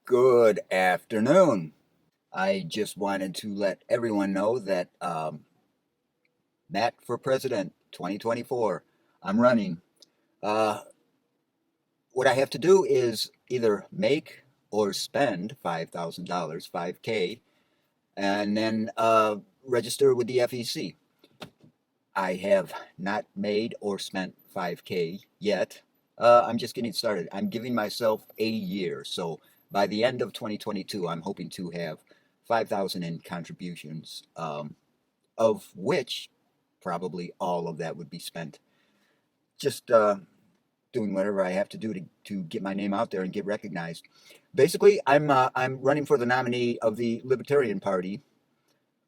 Good afternoon. I just wanted to let everyone know that Matt for President 2024, I'm running. Uh, what I have to do is either make or spend $5,000, 5K, and then register with the FEC. I have not made or spent 5K yet. I'm just getting started. I'm giving myself a year. So by the end of 2022, I'm hoping to have 5,000 in contributions, of which probably all of that would be spent just doing whatever I have to do to get my name out there and get recognized. Basically, I'm running for the nominee of the Libertarian Party.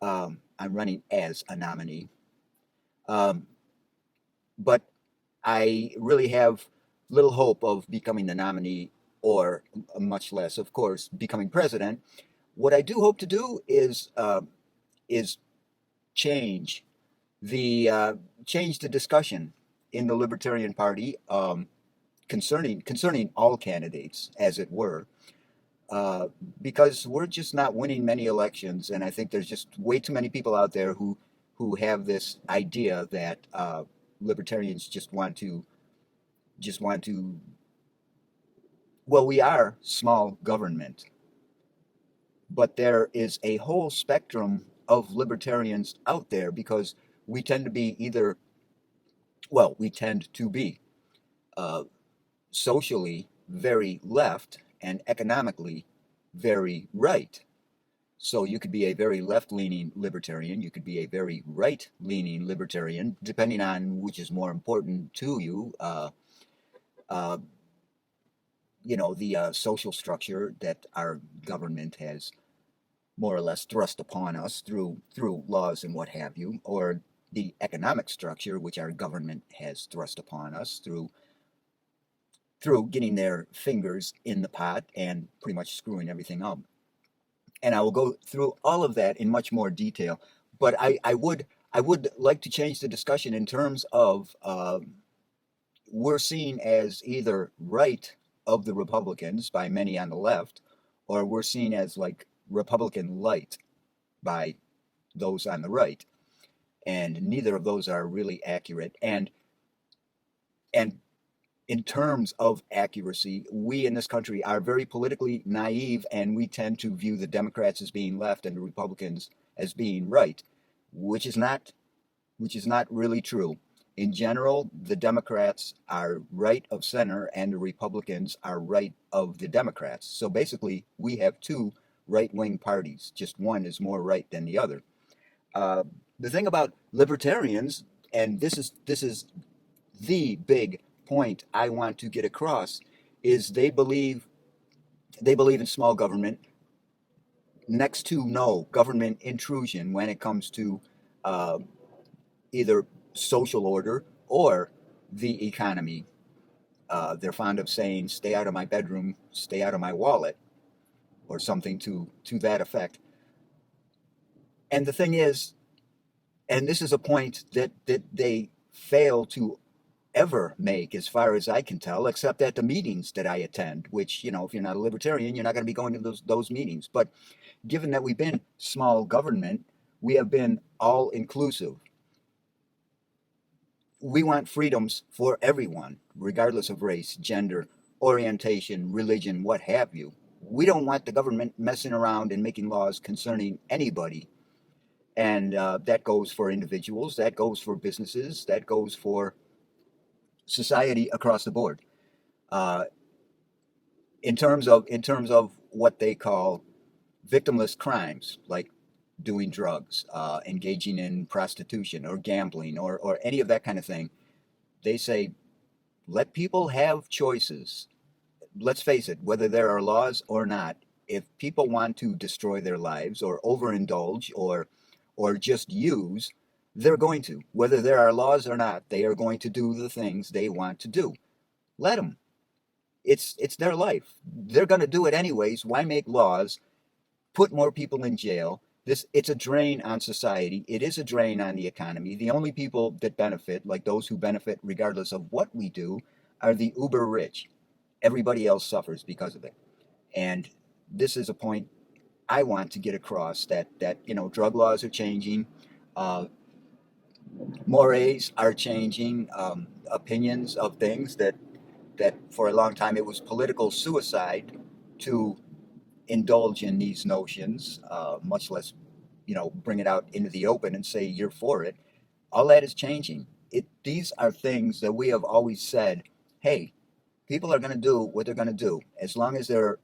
I'm running as a nominee. Um, but I really have little hope of becoming the nominee, or much less, of course, becoming president. What I do hope to do is change the discussion in the Libertarian Party, concerning all candidates, as it were, uh, because we're just not winning many elections, and I think there's just way too many people out there who have this idea that libertarians just want to. Well, we are small government, but there is a whole spectrum of libertarians out there because we tend to be either, well, we tend to be uh, socially very left and economically very right. So you could be a very left leaning libertarian, you could be a very right leaning libertarian, depending on which is more important to you. Uh, the social structure that our government has more or less thrust upon us through laws and what have you, or the economic structure which our government has thrust upon us through getting their fingers in the pot and pretty much screwing everything up. And I will go through all of that in much more detail. But I would like to change the discussion in terms of we're seen as either right of the Republicans by many on the left, or we're seen as like Republican light by those on the right, and neither of those are really accurate. And in terms of accuracy, we in this country are very politically naive, and we tend to view the Democrats as being left and the Republicans as being right, which is not which is not really true. In general, the Democrats are right of center and the Republicans are right of the Democrats. So basically, we have two right wing parties. Just one is more right than the other. Uh, the thing about libertarians, and this is the big point I want to get across, is they believe in small government, next to no government intrusion when it comes to uh, either social order or the economy. They're fond of saying, "Stay out of my bedroom, stay out of my wallet," or something to that effect. And the thing is, and this is a point that they fail to ever make, as far as I can tell, except at the meetings that I attend. Which, if you're not a libertarian, you're not going to be going to those meetings. But given that we've been small government, we have been all inclusive. We want freedoms for everyone, regardless of race, gender, orientation, religion, what have you. We don't want the government messing around and making laws concerning anybody. And that goes for individuals, that goes for businesses, that goes for society across the board. Uh, in terms of what they call victimless crimes, like doing drugs, engaging in prostitution or gambling, or any of that kind of thing, they say let people have choices. Let's face it, whether there are laws or not, if people want to destroy their lives or overindulge or just use, they're going to. Whether there are laws or not, they are going to do the things they want to do. Let them. It's their life. They're going to do it anyways. Why make laws? Put more people in jail. It's a drain on society. It is a drain on the economy. The only people that benefit, like those who benefit regardless of what we do, are the uber rich. Everybody else suffers because of it. And this is a point I want to get across, that drug laws are changing, uh, mores are changing, opinions of things that for a long time it was political suicide to indulge in these notions, much less bring it out into the open and say you're for it. All that is changing. These are things that we have always said. Hey, people are going to do what they're going to do as long as they're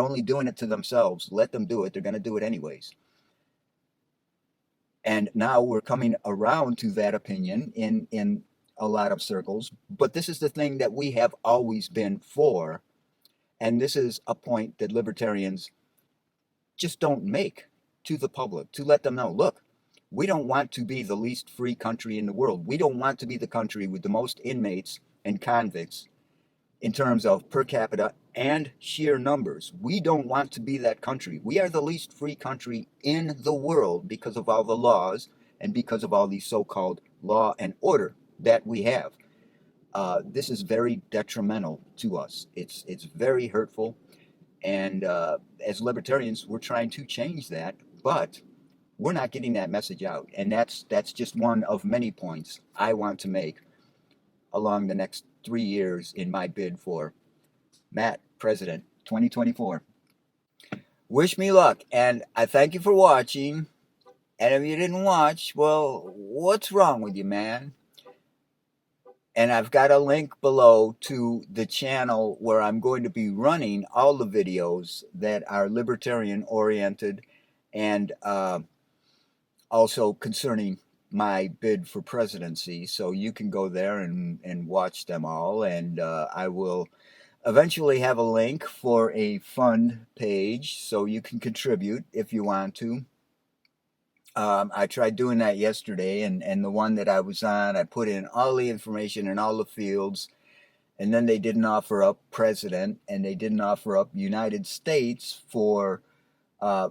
only doing it to themselves. Let them do it. They're going to do it anyways. And now we're coming around to that opinion in a lot of circles. But this is the thing that we have always been for, and this is a point that libertarians just don't make to the public, to let them know, look, we don't want to be the least free country in the world. We don't want to be the country with the most inmates and convicts in terms of per capita and sheer numbers. We don't want to be that country. We are the least free country in the world because of all the laws and because of all the so-called law and order that we have. This is very detrimental to us. It's very hurtful. And as libertarians, we're trying to change that, but we're not getting that message out. And that's just one of many points I want to make along the next 3 years in my bid for Matt President 2024. Wish me luck, and I thank you for watching. And if you didn't watch, well, what's wrong with you, man? And I've got a link below to the channel where I'm going to be running all the videos that are libertarian oriented and also concerning my bid for presidency. So you can go there and watch them all. And I will eventually have a link for a fund page so you can contribute if you want to. I tried doing that yesterday, and the one that I was on, I put in all the information in all the fields, and then they didn't offer up president, and they didn't offer up United States for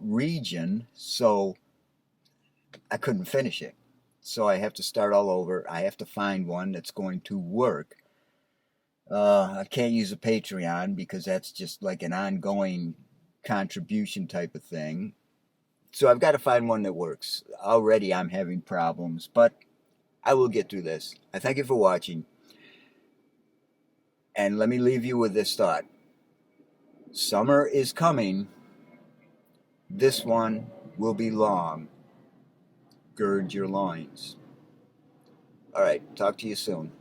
region, so I couldn't finish it. So I have to start all over. I have to find one that's going to work. I can't use a Patreon because that's just like an ongoing contribution type of thing. So I've got to find one that works. Already I'm having problems, but I will get through this. I thank you for watching. And let me leave you with this thought. Summer is coming. This one will be long. Gird your loins. All right, talk to you soon.